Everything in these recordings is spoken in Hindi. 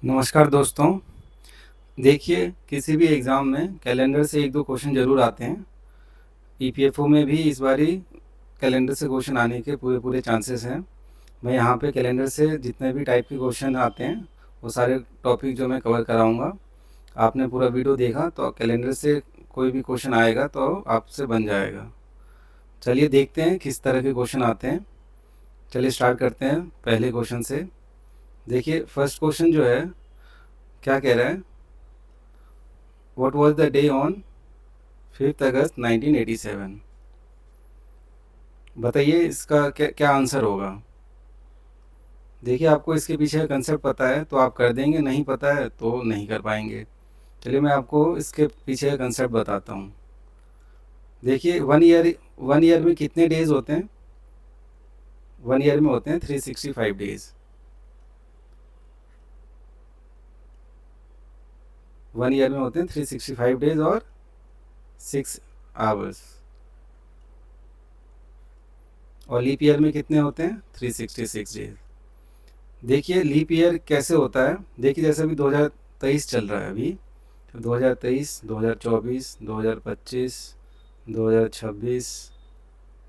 नमस्कार दोस्तों। देखिए, किसी भी एग्ज़ाम में कैलेंडर से 1-2 क्वेश्चन ज़रूर आते हैं। ईपीएफओ में भी इस बारी कैलेंडर से क्वेश्चन आने के पूरे चांसेस हैं। मैं यहाँ पे कैलेंडर से जितने भी टाइप के क्वेश्चन आते हैं, वो सारे टॉपिक जो मैं कवर कराऊँगा। आपने पूरा वीडियो देखा तो कैलेंडर से कोई भी क्वेश्चन आएगा तो आपसे बन जाएगा। चलिए देखते हैं किस तरह के क्वेश्चन आते हैं। चलिए स्टार्ट करते हैं पहले क्वेश्चन से। देखिए फर्स्ट क्वेश्चन जो है, क्या कह रहा है, what was the day on 5 अगस्त 1987। बताइए इसका क्या क्या आंसर होगा। देखिए आपको इसके पीछे का कंसेप्ट पता है तो आप कर देंगे, नहीं पता है तो नहीं कर पाएंगे। चलिए मैं आपको इसके पीछे का कंसेप्ट बताता हूँ। देखिए वन ईयर में कितने डेज होते हैं? वन ईयर में होते हैं 365 डेज। वन ईयर में होते हैं 365 डेज और 6 आवर्स। और लीप ईयर में कितने होते हैं? 366 डेज। देखिए लीप ईयर कैसे होता है। देखिए जैसे अभी 2023 चल रहा है, अभी तो 2023, 2024, 2025, 2026,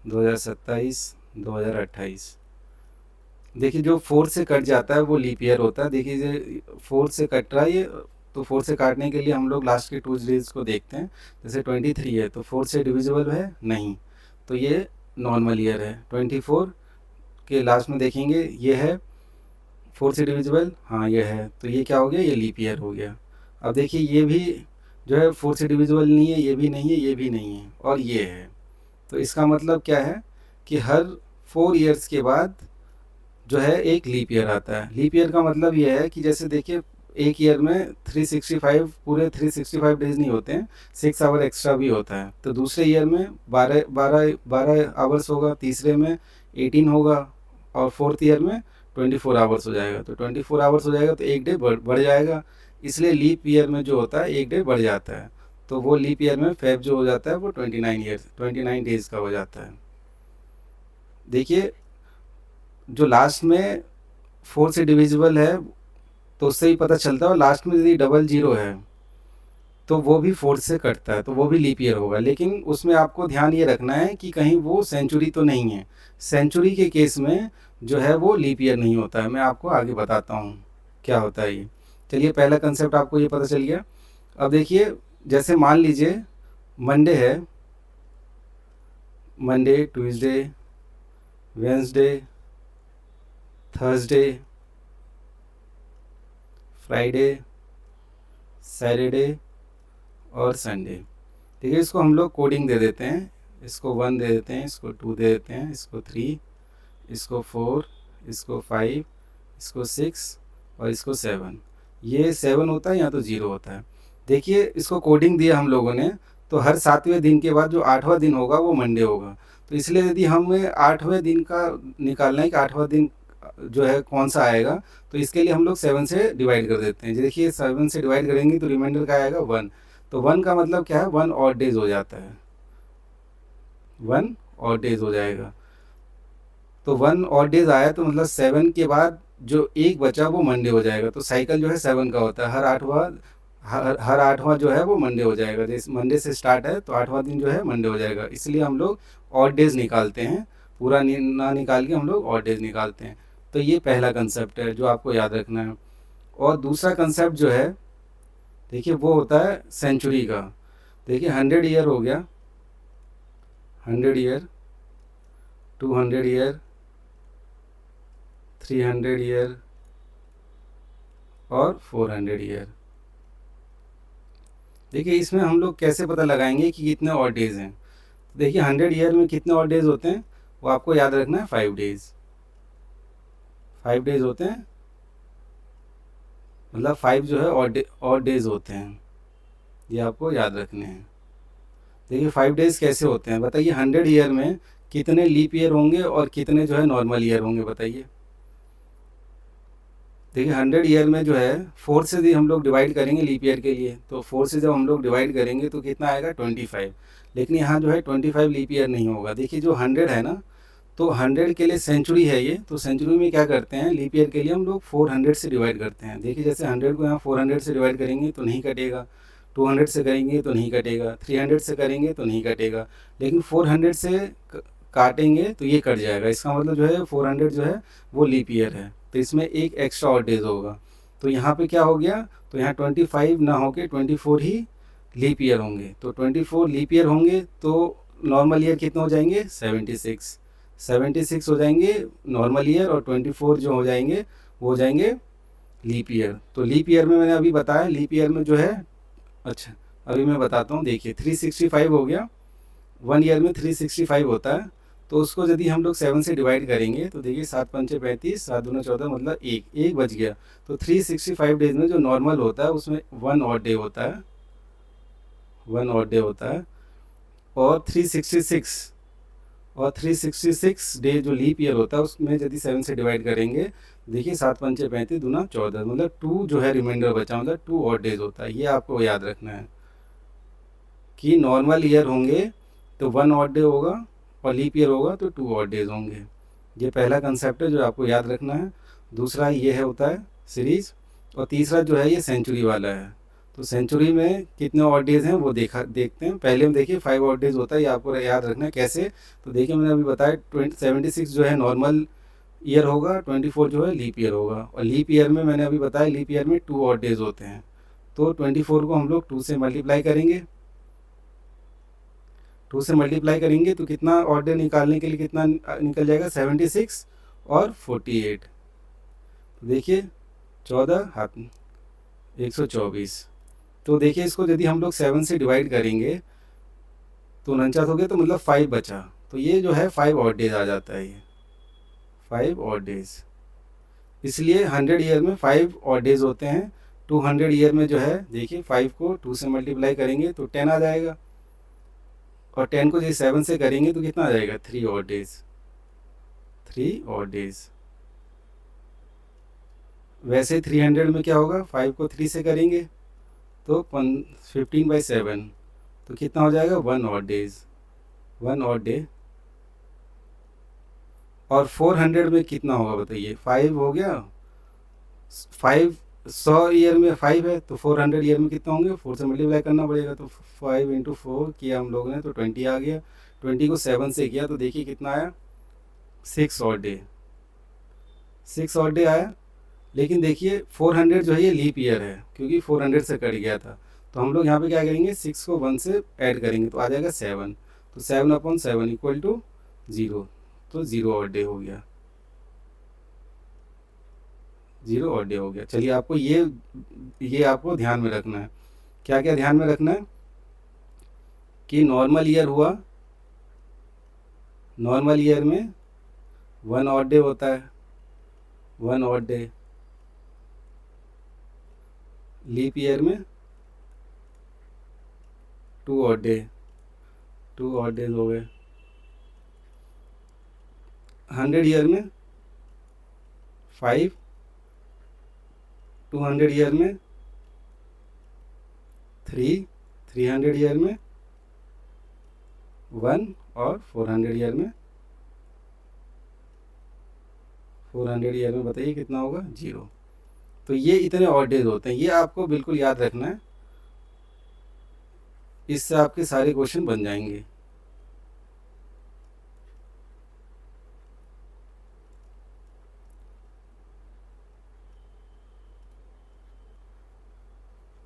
2027, 2028। देखिए जो 4 से कट जाता है वो लीप ईयर होता है। देखिए ये 4 से कट रहा है ये, तो 4 से काटने के लिए हम लोग लास्ट के 2 डेज को देखते हैं। जैसे 23 है तो 4 से डिविजिबल है नहीं, तो ये नॉर्मल ईयर है। 24 के लास्ट में देखेंगे ये है 4 से डिविजिबल, हाँ ये है, तो ये क्या हो गया, ये लीप ईयर हो गया। अब देखिए ये भी जो है 4 से डिविजिबल नहीं है, ये भी नहीं है, ये भी नहीं है, और ये है। तो इसका मतलब क्या है कि हर 4 ईयर्स के बाद जो है एक लीप ईयर आता है। लीप ईयर का मतलब ये है कि जैसे देखिए एक ईयर में 365 पूरे 365 डेज नहीं होते हैं, 6 आवर एक्स्ट्रा भी होता है। तो दूसरे ईयर में 12 आवर्स होगा, तीसरे में 18 होगा, और फोर्थ ईयर में 24 आवर्स हो जाएगा। तो 24 आवर्स हो जाएगा तो एक डे बढ़ जाएगा। इसलिए लीप ईयर में जो होता है एक डे बढ़ जाता है। तो वो लीप ईयर में फेब जो हो जाता है वो 29 डेज का हो जाता है। देखिए जो लास्ट में 4 से डिविजिबल है तो उससे ही पता चलता है, और लास्ट में यदि डबल जीरो है तो वो भी 4 से कटता है, तो वो भी लीप ईयर होगा। लेकिन उसमें आपको ध्यान ये रखना है कि कहीं वो सेंचुरी तो नहीं है। सेंचुरी के केस में जो है वो लीप ईयर नहीं होता है। मैं आपको आगे बताता हूँ क्या होता है ये। चलिए पहला कंसेप्ट आपको ये पता चल गया। अब देखिए जैसे मान लीजिए मंडे है, Monday, Tuesday, Wednesday, Thursday, Friday, Saturday और संडे। ठीक है, इसको हम लोग कोडिंग दे देते हैं। इसको 1 दे देते हैं, इसको 2 दे देते हैं, इसको 3, इसको 4, इसको 5, इसको 6 और इसको 7। ये 7 होता है या तो 0 होता है। देखिए इसको कोडिंग दिया हम लोगों ने, तो हर 7वें दिन के बाद जो 8वां दिन होगा वो मंडे होगा। तो इसलिए यदि हमें 8वें दिन का निकालना है कि 8वां दिन जो है कौन सा आएगा, तो इसके लिए हम लोग 7 से डिवाइड कर देते हैं। देखिए 7 से डिवाइड करेंगे तो रिमाइंडर का आएगा 1। तो 1 का मतलब क्या है, 1 ऑड डेज हो जाता है, 1 ऑड डेज हो जाएगा। तो 1 ऑड डेज आया तो मतलब 7 के बाद जो एक बचा वो मंडे हो जाएगा। तो साइकिल जो है 7 का होता है। हर आठवां जो है वो मंडे हो जाएगा। जैसे मंडे से स्टार्ट है तो 8वां दिन जो है मंडे हो जाएगा। इसलिए हम लोग ऑड डेज निकालते हैं, पूरा ना निकाल के हम लोग ऑड डेज निकालते हैं। तो ये पहला कंसेप्ट है जो आपको याद रखना है। और दूसरा कंसेप्ट जो है, देखिए वो होता है सेंचुरी का। देखिए 100 ईयर हो गया, 100 ईयर, 200 ईयर, 300 ईयर और 400 ईयर। देखिए इसमें हम लोग कैसे पता लगाएंगे कि कितने ऑड डेज हैं। तो देखिए 100 ईयर में कितने ऑड डेज होते हैं, वो आपको याद रखना है, 5 डेज। 5 डेज होते हैं, मतलब 5 जो है ऑड डेज होते हैं, ये आपको याद रखने हैं। देखिए 5 डेज कैसे होते हैं बताइए। 100 ईयर में कितने लीप ईयर होंगे और कितने जो है नॉर्मल ईयर होंगे बताइए। देखिए 100 ईयर में जो है 4 से भी हम लोग डिवाइड करेंगे लीप ईयर के लिए, तो 4 से जब हम लोग डिवाइड करेंगे तो कितना आएगा, 25। लेकिन यहाँ जो है 25 लीप ईयर नहीं होगा। देखिए जो 100 है ना, तो 100 के लिए सेंचुरी है ये, तो सेंचुरी में क्या करते हैं, लीप ईयर के लिए हम लोग 400 से डिवाइड करते हैं। देखिए जैसे 100 को यहाँ 400 से डिवाइड करेंगे तो नहीं कटेगा, 200 से करेंगे तो नहीं कटेगा, 300 से करेंगे तो नहीं कटेगा, लेकिन 400 से काटेंगे तो ये कट जाएगा। इसका मतलब जो है 400 जो है वो लीप ईयर है, तो इसमें एक एक्स्ट्रा और डेज होगा। तो यहाँ पे क्या हो गया, तो यहाँ 25 ना होके 24 ही लीप ईयर होंगे। तो 24 लीप ईयर होंगे तो नॉर्मल ईयर कितने हो जाएंगे, 76 हो जाएंगे नॉर्मल ईयर, और 24 जो हो जाएंगे वो हो जाएंगे लीप ईयर। तो लीप ईयर में मैंने अभी बताया, लीप ईयर में जो है, अच्छा अभी मैं बताता हूँ। देखिए 365 हो गया, 1 ईयर में 365 होता है, तो उसको यदि हम लोग 7 से डिवाइड करेंगे तो देखिए 7 पंचे 35, 7 दूना 14, मतलब एक बच गया। तो 365 डेज में जो नॉर्मल होता है उसमें 1 ऑड डे होता है, 1 ऑड डे होता है। और 366 डे जो लीप ईयर होता है उसमें यदि 7 से डिवाइड करेंगे, देखिए 7 पंचे 35, दूना 14, मतलब 2 जो है रिमाइंडर बचा, मतलब 2 ऑड डेज होता है। ये आपको याद रखना है कि नॉर्मल ईयर होंगे तो 1 ऑड डे होगा, और लीप ईयर होगा तो 2 ऑड डेज होंगे। ये पहला कंसेप्ट है जो आपको याद रखना है। दूसरा ये है होता है सीरीज, और तीसरा जो है ये सेंचुरी वाला है। तो सेंचुरी में कितने ऑड डेज हैं वो देखते हैं। पहले में देखिए 5 ऑड डेज होता है, ये आपको याद रखना है। कैसे, तो देखिए मैंने अभी बताया 76 जो है नॉर्मल ईयर होगा, 24 जो है लीप ईयर होगा, और लीप ईयर में मैंने अभी बताया लीप ईयर में 2 ऑड डेज होते हैं। तो 24 को हम लोग 2 से मल्टीप्लाई करेंगे, 2 से मल्टीप्लाई करेंगे तो कितना ऑड डे निकालने के लिए कितना निकल जाएगा, 76 और 48। तो देखिए 14 हाथ 124। तो देखिए इसको यदि हम लोग 7 से डिवाइड करेंगे तो 49 हो गया, तो मतलब 5 बचा। तो ये जो है 5 ऑड डेज आ जाता है, ये 5 ऑड डेज। इसलिए 100 ईयर में 5 ऑड डेज होते हैं। 200 ईयर में जो है देखिए 5 को 2 से मल्टीप्लाई करेंगे तो 10 आ जाएगा, और 10 को यदि 7 से करेंगे तो कितना आ जाएगा, 3 ऑड डेज, 3 ऑड डेज। वैसे 300 में क्या होगा, 5 को 3 से करेंगे तो 15/7, तो कितना हो जाएगा, 1 ऑड डेज, 1 ऑड डे। और 400 में कितना होगा बताइए, 5 हो गया, 5 100 ईयर में 5 है, तो 400 ईयर में कितना होंगे, 4 से मल्टीप्लाई करना पड़ेगा। तो 5 × 4 किया हम लोगों ने तो 20 आ गया, 20 को 7 से किया तो देखिए कितना आया, 6 ऑड डे, 6 ऑड डे आया। लेकिन देखिए 400 जो है ये लीप ईयर है, क्योंकि 400 से कट गया था। तो हम लोग यहाँ पे क्या करेंगे, 6 को 1 से ऐड करेंगे तो आ जाएगा 7, तो 7/7 इक्वल टू 0, तो 0 ऑड डे हो गया, 0 ऑड डे हो गया। चलिए आपको ये आपको ध्यान में रखना है। क्या क्या ध्यान में रखना है कि नॉर्मल ईयर हुआ, नॉर्मल ईयर में 1 ऑड डे होता है, 1 ऑड डे। लीप ईयर में 2 ऑड डे, 2 ऑड डेज हो गए। 100 ईयर में 5, 200 ईयर में 3, 300 ईयर में 1, और 400 ईयर में, 400 ईयर में बताइए कितना होगा, 0। तो ये इतने ऑड डेज होते हैं, ये आपको बिल्कुल याद रखना है, इससे आपके सारे क्वेश्चन बन जाएंगे।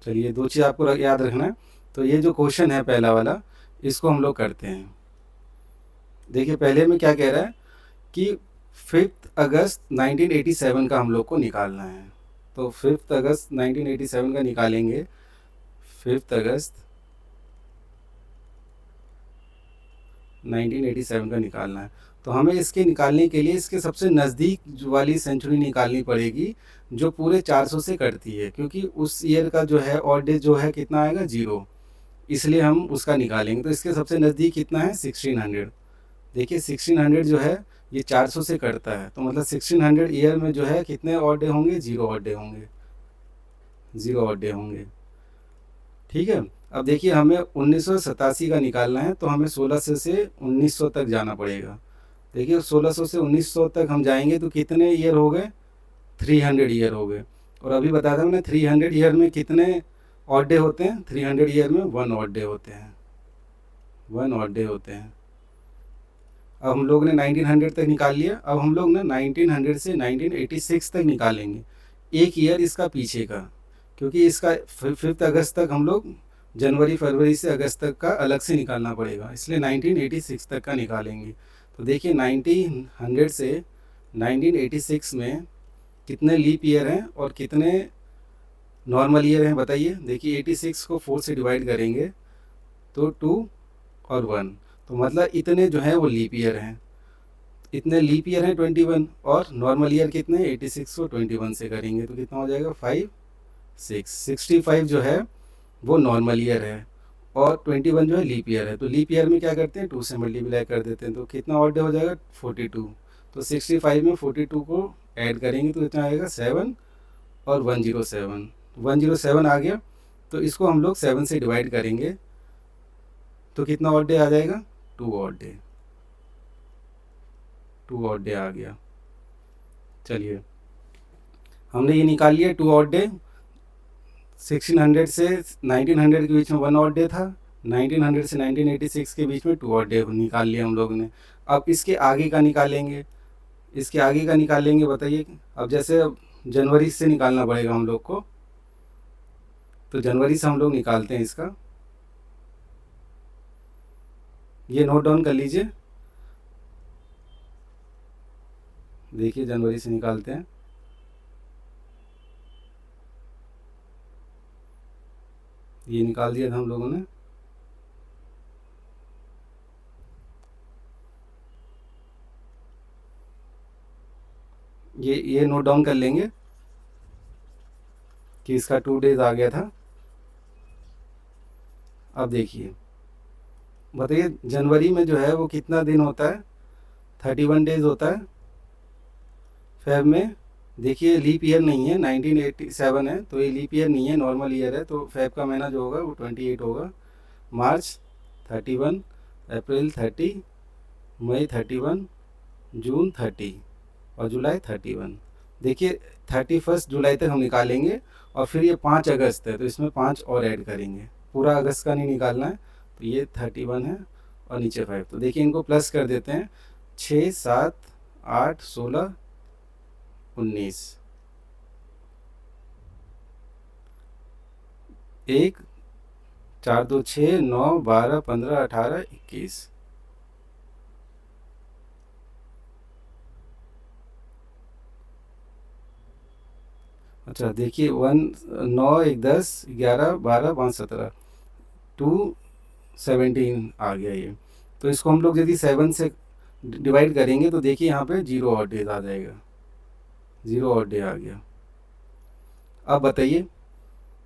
चलिए 2 चीज़ आपको याद रखना है। तो ये जो क्वेश्चन है पहला वाला, इसको हम लोग करते हैं। देखिए पहले में क्या कह रहा है कि 5 अगस्त 1987 का हम लोग को निकालना है। तो 5 अगस्त 1987 का निकालेंगे, 5 अगस्त 1987 का निकालना है। तो हमें इसके निकालने के लिए इसके सबसे नज़दीक वाली सेंचुरी निकालनी पड़ेगी जो पूरे 400 से कटती है, क्योंकि उस ईयर का जो है ऑड डे जो है कितना आएगा, 0, इसलिए हम उसका निकालेंगे। तो इसके सबसे नज़दीक कितना है, 1600। देखिए 1600 जो है ये 400 से कटता है, तो मतलब 1600 ईयर में जो है कितने ऑड डे होंगे, 0 ऑड डे होंगे, 0 ऑड डे होंगे। ठीक है। अब देखिए हमें 1987 का निकालना है, तो हमें 1600 से 1900 तक जाना पड़ेगा। देखिए 1600 से 1900 तक हम जाएंगे तो कितने ईयर हो गए, 300 ईयर हो गए। और अभी बताया था मैंने 300 ईयर में कितने ऑड डे होते हैं, 300 ईयर में 1 ऑड डे होते हैं, 1 ऑड डे होते हैं। अब हम लोग ने 1900 तक निकाल लिया, अब हम लोग ना 1900 से 1986 तक निकालेंगे, एक ईयर इसका पीछे का, क्योंकि इसका 5 अगस्त तक हम लोग जनवरी फरवरी से अगस्त तक का अलग से निकालना पड़ेगा, इसलिए 1986 तक का निकालेंगे। तो देखिए 1900 से 1986 में कितने लीप ईयर हैं और कितने नॉर्मल ईयर हैं बताइए। देखिए 86 को 4 से डिवाइड करेंगे तो 2 और 1, तो मतलब इतने जो हैं वो लीप ईयर हैं, इतने लीप ईयर हैं 21, और नॉर्मल ईयर कितने, 86 को 21 से करेंगे तो कितना हो जाएगा 5 6 65 जो है वो नॉर्मल ईयर है और 21 जो है लीप ईयर है। तो लीप ईयर में क्या करते हैं, 2 से मल्टीप्लाई कर देते हैं, तो कितना ऑड डे हो जाएगा 42। तो 65 में 42 को ऐड करेंगे तो कितना आएगा 7 और 107, 107 आ गया। तो इसको हम लोग 7 से डिवाइड करेंगे तो कितना ऑड डे आ जाएगा, 2 ऑड डे, 2 ऑड डे आ गया। चलिए हमने ये निकाल लिया 2 ऑड डे। 1600 से 1900 के बीच में 1 ऑड डे था, 1900 से 1986 के बीच में 2 ऑड डे निकाल लिया हम लोग ने। अब इसके आगे का निकालेंगे, इसके आगे का निकालेंगे बताइए। अब जैसे अब जनवरी से निकालना पड़ेगा हम लोग को, तो जनवरी से हम लोग निकालते हैं इसका, ये नोट डाउन कर लीजिए। देखिए जनवरी से निकालते हैं, ये निकाल दिया था हम लोगों ने। ये नोट डाउन कर लेंगे कि इसका 2 डेज आ गया था। अब देखिए बताइए जनवरी में जो है वो कितना दिन होता है, 31 डेज होता है। फेब में देखिए लीप ईयर नहीं है, 1987 है, तो ये लीप ईयर नहीं है, नॉर्मल ईयर है, तो फेब का महीना जो होगा वो 28 होगा। मार्च 31, अप्रैल 30, मई 31, जून 30 और जुलाई 31। देखिए 31 जुलाई तक हम निकालेंगे और फिर ये 5 अगस्त है तो इसमें 5 और ऐड करेंगे, पूरा अगस्त का नहीं निकालना है। तो ये 31 है और नीचे 5, तो देखिए इनको प्लस कर देते हैं, 6 7 8 16 19, 1 4 2 6 9 12 15 18 21। अच्छा देखिए 9 1 10 11 12 5 17 217 आ गया ये। तो इसको हम लोग यदि 7 से डिवाइड करेंगे तो देखिए यहाँ पे 0 ऑड डेज आ जाएगा, 0 ऑड डे आ गया। अब बताइए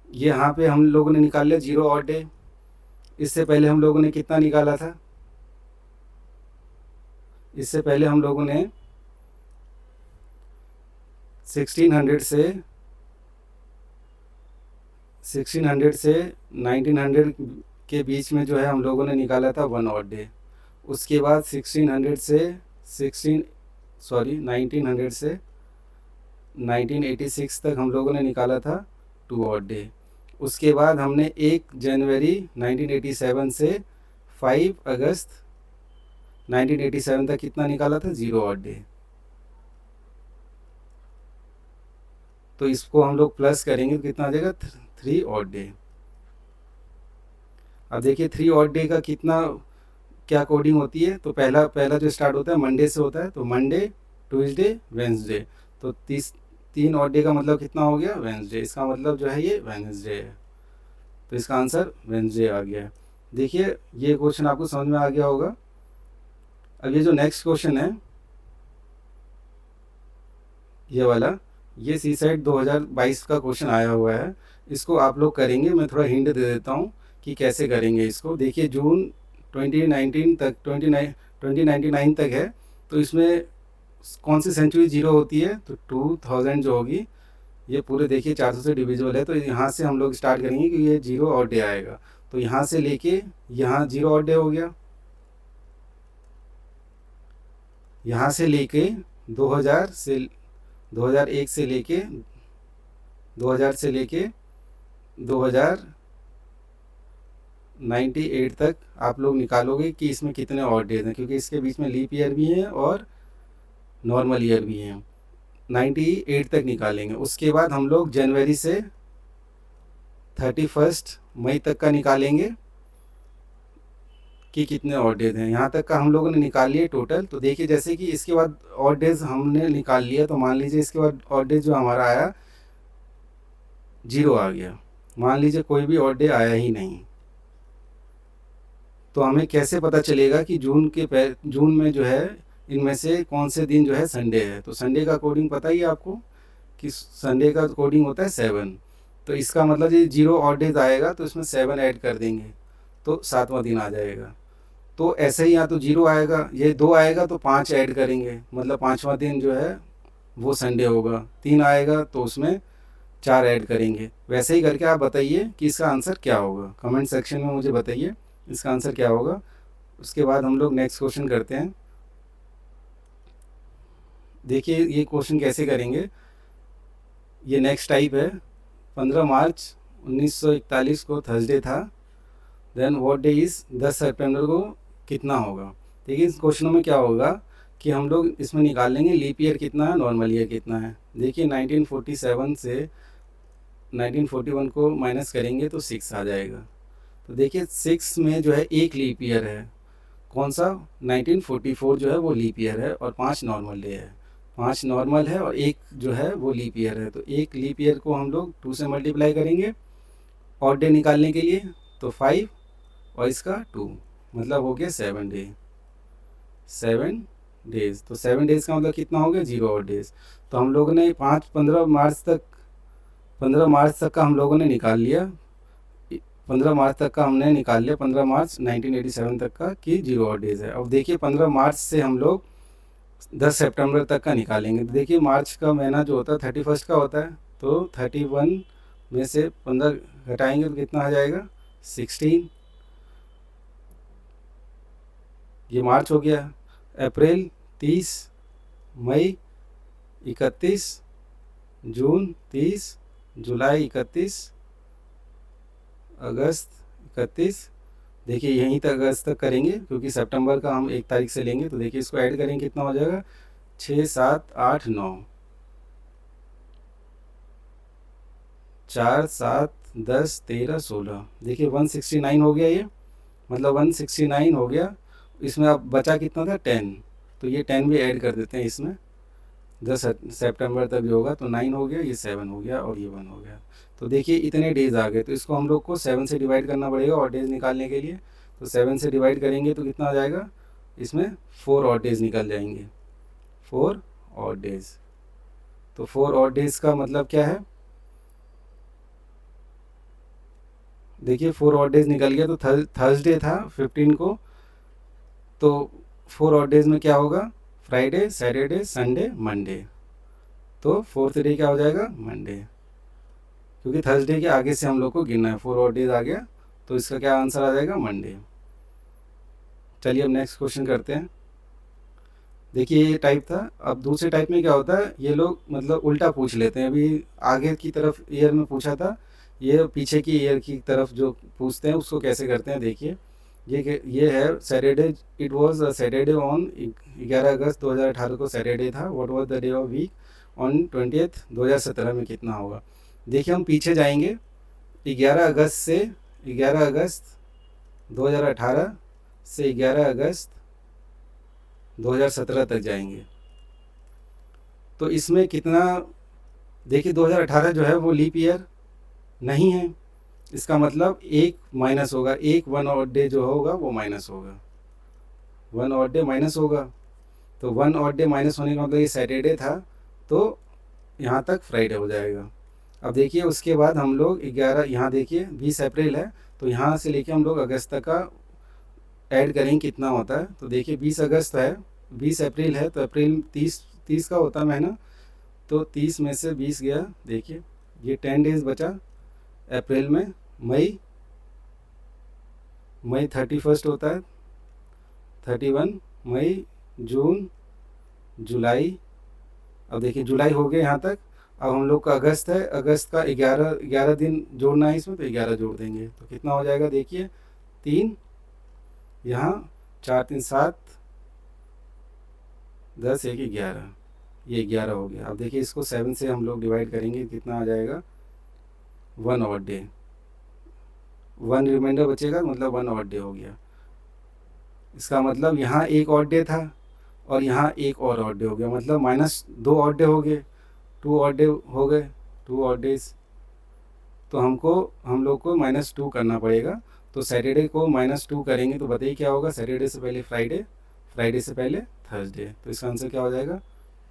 ये यहाँ पे हम लोगों ने निकाल लिया 0 ऑड डे, इससे पहले हम लोगों ने कितना निकाला था, इससे पहले हम लोगों ने 1600 से 1900 के बीच में जो है हम लोगों ने निकाला था 1 ऑड डे। उसके बाद 1900 से 1986 तक हम लोगों ने निकाला था 2 ऑड डे। उसके बाद हमने 1 जनवरी 1987 से 5 अगस्त 1987 तक कितना निकाला था, 0 ऑड डे। तो इसको हम लोग प्लस करेंगे तो कितना आ जाएगा 3 ऑड डे। अब देखिए 3 ऑड डे का कितना क्या कोडिंग होती है, तो पहला जो स्टार्ट होता है मंडे से होता है, तो मंडे ट्यूसडे वेंसडे, तो 3 ऑड डे का मतलब कितना हो गया, वेंसडे, इसका मतलब जो है ये वेंसडे है, तो इसका आंसर वेंसडे आ गया है। देखिए ये क्वेश्चन आपको समझ में आ गया होगा। अब ये जो नेक्स्ट क्वेश्चन है ये वाला, ये सी सेट 2022 का क्वेश्चन आया हुआ है, इसको आप लोग करेंगे, मैं थोड़ा हिंट दे देता हूँ कि कैसे करेंगे इसको। देखिए जून 2019 तक 2099 तक है, तो इसमें कौन सी सेंचुरी जीरो होती है, तो 2000 जो होगी ये पूरे देखिए 400 से डिविजिबल है, तो यहाँ से हम लोग स्टार्ट करेंगे कि ये 0 ऑड डे आएगा, तो यहाँ से लेके यहाँ 0 ऑड डे हो गया, यहाँ से लेके 2000 से 2001 से लेके 2000 से लेके 2098 तक आप लोग निकालोगे कि इसमें कितने ऑड डेज हैं, क्योंकि इसके बीच में लीप ईयर भी है और नॉर्मल ईयर भी है। 98 तक निकालेंगे। उसके बाद हम लोग जनवरी से 31 मई तक का निकालेंगे कि कितने ऑड डेज हैं। यहाँ तक का हम लोगों ने निकाल लिए टोटल। तो देखिए जैसे कि इसके बाद ऑड डेज हमने निकाल लिया, तो मान लीजिए इसके बाद ऑड डेज जो हमारा आया 0 आ गया। मान लीजिए कोई भी ऑड डे आया ही नहीं, तो हमें कैसे पता चलेगा कि जून में जो है इनमें से कौन से दिन जो है संडे है। तो संडे का कोडिंग पता ही है आपको कि संडे का कोडिंग होता है 7। तो इसका मतलब ये 0 ऑड डेज आएगा तो इसमें 7 ऐड कर देंगे तो 7वां दिन आ जाएगा। तो ऐसे ही यहाँ तो 0 आएगा, ये 2 आएगा तो 5 ऐड करेंगे, मतलब 5वां दिन जो है वो संडे होगा। 3 आएगा तो उसमें 4 ऐड करेंगे। वैसे ही करके आप बताइए कि इसका आंसर क्या होगा। कमेंट सेक्शन में मुझे बताइए इसका आंसर क्या होगा। उसके बाद हम लोग नेक्स्ट क्वेश्चन करते हैं। देखिए ये क्वेश्चन कैसे करेंगे। ये नेक्स्ट टाइप है। 15 मार्च 1941 को थर्सडे था। देन व्हाट डे इज़ 10 सितंबर को कितना होगा। देखिए इस क्वेश्चनों में क्या होगा कि हम लोग इसमें निकाल लेंगे लीप ईयर कितना है, नॉर्मल ईयर कितना है। देखिए 1947 से 1941 को माइनस करेंगे तो 6 आ जाएगा। तो देखिए 6 में जो है एक लीप ईयर है, कौन सा 1944 जो है वो लीप ईयर है, और 5 नॉर्मल डे है। 5 नॉर्मल है और एक जो है वो लीप ईयर है। तो एक लीप ईयर को हम लोग 2 से मल्टीप्लाई करेंगे ऑड डे निकालने के लिए, तो 5 और इसका 2, मतलब हो गया 7 डे, 7 डेज। तो 7 डेज़ का मतलब कितना हो गया 0 ऑड डेज। तो हम लोगों ने 15 मार्च तक का हम लोगों ने निकाल लिया। 15 मार्च तक का हमने निकाल लिया, 15 मार्च 1987 तक का कि 0 ऑड डेज है। अब देखिए 15 मार्च से हम लोग 10 सितंबर तक का निकालेंगे। तो देखिए मार्च का महीना जो होता है 31 का होता है, तो 31 में से 15 घटाएंगे तो कितना आ जाएगा 16। ये मार्च हो गया। अप्रैल 30, मई 31, जून 30, जुलाई 31, अगस्त 31। देखिए यहीं तक अगस्त तक करेंगे क्योंकि सितंबर का हम 1 तारीख से लेंगे। तो देखिए इसको ऐड करेंगे कितना हो जाएगा 6, 7, 8, 9, 4, 7, 10, 13, 16। देखिए 169 हो गया ये, मतलब 169 हो गया। इसमें अब बचा कितना था 10, तो ये 10 भी ऐड कर देते हैं इसमें। 10 सितंबर तक जो होगा तो 9 हो गया, ये 7 हो गया और ये 1 हो गया। तो देखिए इतने डेज़ आ गए। तो इसको हम लोग को 7 से डिवाइड करना पड़ेगा और डेज़ निकालने के लिए। तो 7 से डिवाइड करेंगे तो कितना आ जाएगा, इसमें 4 और डेज़ निकल जाएंगे, 4 और डेज़। तो 4 और डेज़ का मतलब क्या है, देखिए 4 और डेज़ निकल गया। तो थर्सडे था 15 को, तो 4 और डेज़ में क्या होगा, फ्राइडे, सैटरडे, संडे, मंडे। तो 4th डे क्या हो जाएगा, मंडे, क्योंकि थर्सडे के आगे से हम लोग को गिनना है। 4 और डेज आ गया तो इसका क्या आंसर आ जाएगा, मंडे। चलिए अब नेक्स्ट क्वेश्चन करते हैं। देखिए ये टाइप था। अब दूसरे टाइप में क्या होता है, ये लोग मतलब उल्टा पूछ लेते हैं। अभी आगे की तरफ ईयर में पूछा था, ये पीछे की ईयर की तरफ जो पूछते हैं उसको कैसे करते हैं। देखिए ये है Saturday, it was a Saturday on 11 अगस्त 2018 को सैटरडे था। What was the day of week on 20th 2017 में कितना होगा। देखिए हम पीछे जाएंगे 11 अगस्त से 11 अगस्त 2018 से 11 अगस्त 2017 तक जाएंगे। तो इसमें कितना, देखिए 2018 जो है वो लीप ईयर नहीं है, इसका मतलब एक माइनस होगा, एक 1 ऑड डे जो होगा वो माइनस होगा, 1 ऑड डे माइनस होगा। तो 1 ऑड डे माइनस होने का मतलब ये सैटरडे था, तो यहाँ तक फ्राइडे हो जाएगा। अब देखिए उसके बाद हम लोग 11, यहाँ देखिए 20 अप्रैल है, तो यहाँ से लेके हम लोग अगस्त तक का ऐड करेंगे कितना होता है। तो देखिए 20 अगस्त है, 20 अप्रैल है, तो अप्रैल 30 का होता है महीना, तो 30 में से 20 गया। देखिए ये 10 डेज़ बचा अप्रैल में। मई 31 होता है, 31 मई, जून जुलाई, अब देखिए जुलाई हो गया यहाँ तक। अब हम लोग का अगस्त है, अगस्त का 11 दिन जोड़ना है इसमें, तो 11 जोड़ देंगे तो कितना हो जाएगा देखिए 3, यहाँ 4 3 7 10 1 11, ये 11 हो गया। अब देखिए इसको 7 से हम लोग डिवाइड करेंगे, कितना आ जाएगा 1 और डे, 1 रिमाइंडर बचेगा, मतलब 1 और डे हो गया। इसका मतलब यहाँ एक और डे था और यहाँ एक और डे हो गया, मतलब -2 और डे हो गए, 2 और डे हो गए, 2 और डेज। तो हम लोग को -2 करना पड़ेगा। तो सैटरडे को -2 करेंगे तो बताइए क्या होगा, सैटरडे से पहले फ्राइडे, फ्राइडे से पहले थर्सडे, तो इसका आंसर क्या हो जाएगा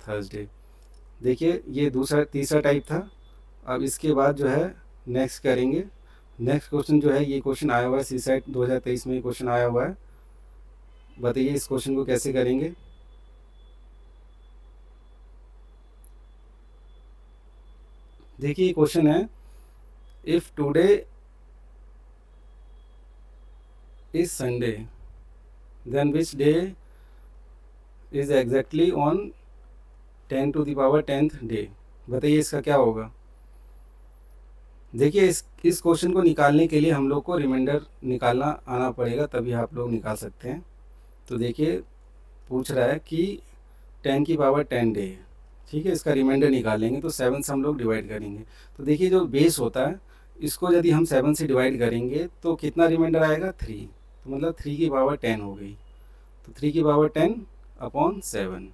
थर्सडे। देखिए ये दूसरा तीसरा टाइप था। अब इसके बाद जो है नेक्स्ट करेंगे। नेक्स्ट क्वेश्चन जो है, ये क्वेश्चन आया हुआ है सीसैट 2023 में, ये क्वेश्चन आया हुआ है। बताइए इस क्वेश्चन को कैसे करेंगे। देखिए ये क्वेश्चन है, if today is Sunday then which day is exactly on 10 to the power 10th day. बताइए इसका क्या होगा। देखिए इस क्वेश्चन को निकालने के लिए हम लोग को रिमाइंडर निकालना आना पड़ेगा, तभी आप लोग निकाल सकते हैं। तो देखिए पूछ रहा है कि 10 की पावर 10 डे है, ठीक है, इसका रिमाइंडर निकालेंगे तो 7 से हम लोग डिवाइड करेंगे। तो देखिए जो बेस होता है इसको यदि हम 7 से डिवाइड करेंगे तो कितना रिमाइंडर आएगा 3, तो मतलब 3 की पावर 10 हो गई। तो 3 की पावर 10 अपॉन 7।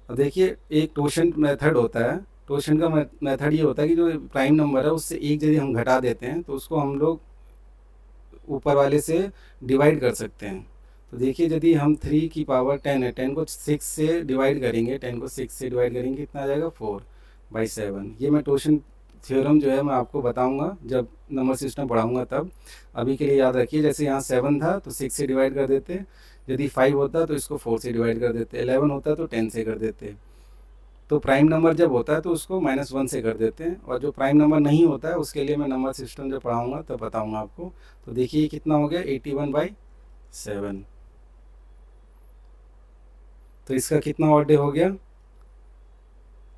अब देखिए एक टोशन मेथड होता है, टोशन का मेथड ये होता है कि जो प्राइम नंबर है उससे एक यदि हम घटा देते हैं तो उसको हम लोग ऊपर वाले से डिवाइड कर सकते हैं। तो देखिए यदि हम 3 की पावर 10 है, 10 को 6 से डिवाइड करेंगे, 10 को 6 से डिवाइड करेंगे कितना आ जाएगा 4/7। ये मैं टोशन थ्योरम जो है मैं आपको बताऊंगा जब नंबर सिस्टम पढ़ाऊंगा तब। अभी के लिए याद रखिए, जैसे यहाँ 7 था तो 6 से डिवाइड कर देते, यदि 5 होता तो इसको 4 से डिवाइड कर देते, 11 होता तो 10 से कर देते। तो प्राइम नंबर जब होता है तो उसको -1 से कर देते हैं, और जो प्राइम नंबर नहीं होता है उसके लिए मैं नंबर सिस्टम जब पढ़ाऊंगा तब बताऊंगा आपको। तो देखिए कितना हो गया 81/7। तो इसका कितना ऑड डे हो गया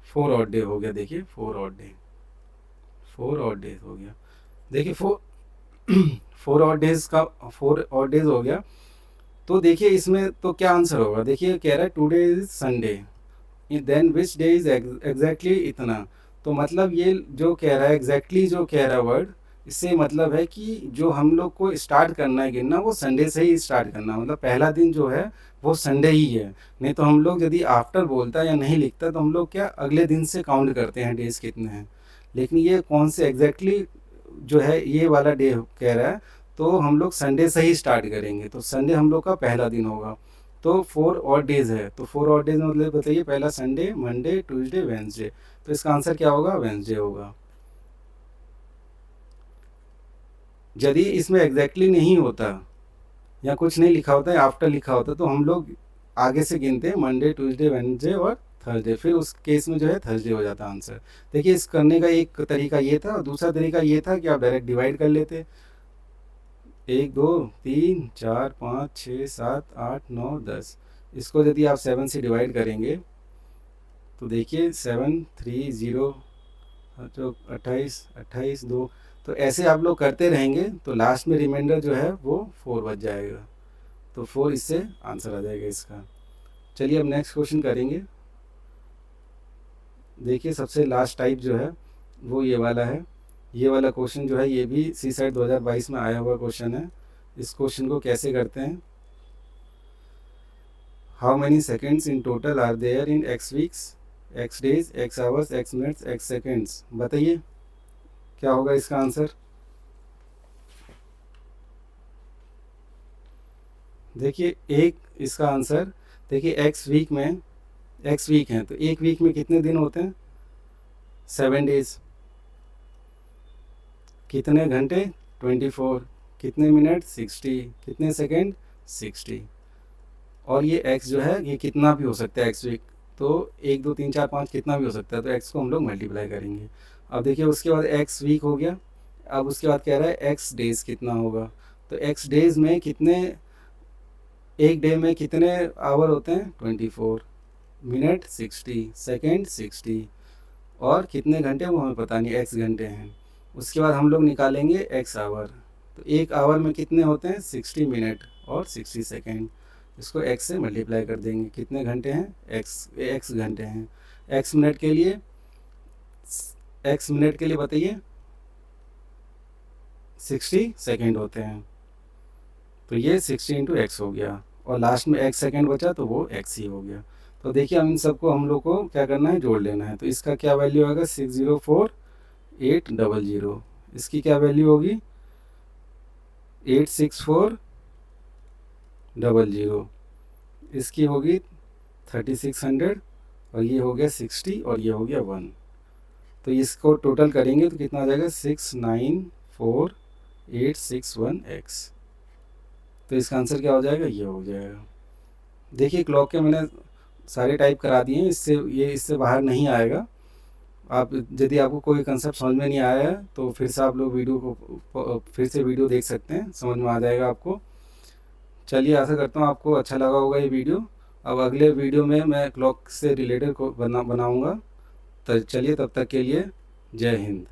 4 ऑड डे हो गया। देखिए 4 ऑड डे, 4 ऑड डे हो गया। देखिए 4 ऑड डेज का 4 ऑड डेज हो गया। तो देखिए इसमें तो क्या आंसर होगा, देखिए कह रहा है today is Sunday then which day is exactly इतना। तो मतलब ये जो कह रहा है एग्जैक्टली जो कह रहा है वर्ड, इससे मतलब है कि जो हम लोग को स्टार्ट करना है गिनना वो संडे से ही स्टार्ट करना, मतलब पहला दिन जो है वो संडे ही है। नहीं तो हम लोग यदि आफ्टर बोलता या नहीं लिखता तो हम लोग क्या अगले दिन से काउंट करते हैं डेज कितने हैं। लेकिन ये कौन से एग्जैक्टली जो है ये वाला डे कह रहा है, तो हम लोग संडे से ही स्टार्ट करेंगे, तो संडे हम लोग का पहला दिन होगा। तो 4 और डेज है, तो 4 और डेज मतलब बताइए पहला संडे, मंडे, ट्यूसडे, वेंसडे। तो इसका आंसर क्या होगा वेंसडे होगा। यदि इसमें एग्जैक्टली नहीं होता या कुछ नहीं लिखा होता है आफ्टर लिखा होता तो हम लोग आगे से गिनते हैं मंडे, ट्यूसडे, वेंसडे और थर्सडे, फिर उस केस में जो है थर्सडे हो जाता आंसर। देखिए इस करने का एक तरीका ये था, और दूसरा तरीका ये था कि आप डायरेक्ट डिवाइड कर लेते, 1 2 3 4 5 6 7 8 9 10। इसको यदि आप 7 से डिवाइड करेंगे तो देखिए 7 3 0 तो 28 28 2। तो ऐसे आप लोग करते रहेंगे तो लास्ट में रिमाइंडर जो है वो 4 बच जाएगा, तो 4 इससे आंसर आ जाएगा इसका। चलिए अब नेक्स्ट क्वेश्चन करेंगे। देखिए सबसे लास्ट टाइप जो है वो ये वाला है। ये वाला क्वेश्चन जो है ये भी सीसैट 2022 में आया हुआ क्वेश्चन है। इस क्वेश्चन को कैसे करते हैं, how many seconds in total are there in x weeks, x days, x hours, x minutes, x seconds. बताइए क्या होगा इसका आंसर। देखिए एक इसका आंसर, देखिए x वीक में, x वीक हैं तो एक वीक में कितने दिन होते हैं 7 डेज, कितने घंटे 24, कितने मिनट 60, कितने सेकेंड 60। और ये x जो है ये कितना भी हो सकता है x वीक, तो 1 2 3 4 5 कितना भी हो सकता है, तो x को हम लोग मल्टीप्लाई करेंगे। अब देखिए उसके बाद x वीक हो गया, अब उसके बाद कह रहा है x डेज कितना होगा, तो x डेज में कितने एक डे में कितने आवर होते हैं? 24 मिनट 60 सेकंड 60 और कितने घंटे वो हमें पता नहीं, एक्स घंटे हैं। उसके बाद हम लोग निकालेंगे एक्स आवर। तो एक आवर में कितने होते हैं? 60 मिनट और 60 सेकंड। इसको एक्स से मल्टीप्लाई कर देंगे। कितने घंटे हैं? एक्स घंटे हैं। एक्स मिनट के लिए बताइए 60 सेकंड होते हैं। तो ये 60 इंटू एक्स हो गया और लास्ट में एक्स सेकंड बचा तो वो एक्स ही हो गया। तो देखिए हम इन सबको हम लोग को क्या करना है? जोड़ लेना है। तो इसका क्या वैल्यू आएगा? 604800। इसकी क्या वैल्यू होगी? 86400। इसकी होगी 3600 और ये हो गया 60 और ये हो गया 1। तो इसको टोटल करेंगे तो कितना आ जाएगा? 694861x। तो इसका आंसर क्या हो जाएगा? ये हो जाएगा। देखिए क्लॉक के मैंने सारे टाइप करा दिए हैं, इससे बाहर नहीं आएगा। आप यदि आपको कोई कंसेप्ट समझ में नहीं आया है तो फिर से आप लोग वीडियो को फिर से वीडियो देख सकते हैं, समझ में आ जाएगा आपको। चलिए आशा करता हूँ आपको अच्छा लगा होगा ये वीडियो। अब अगले वीडियो में मैं क्लॉक से रिलेटेड को बनाऊँगा। तो चलिए तब तक के लिए जय हिंद।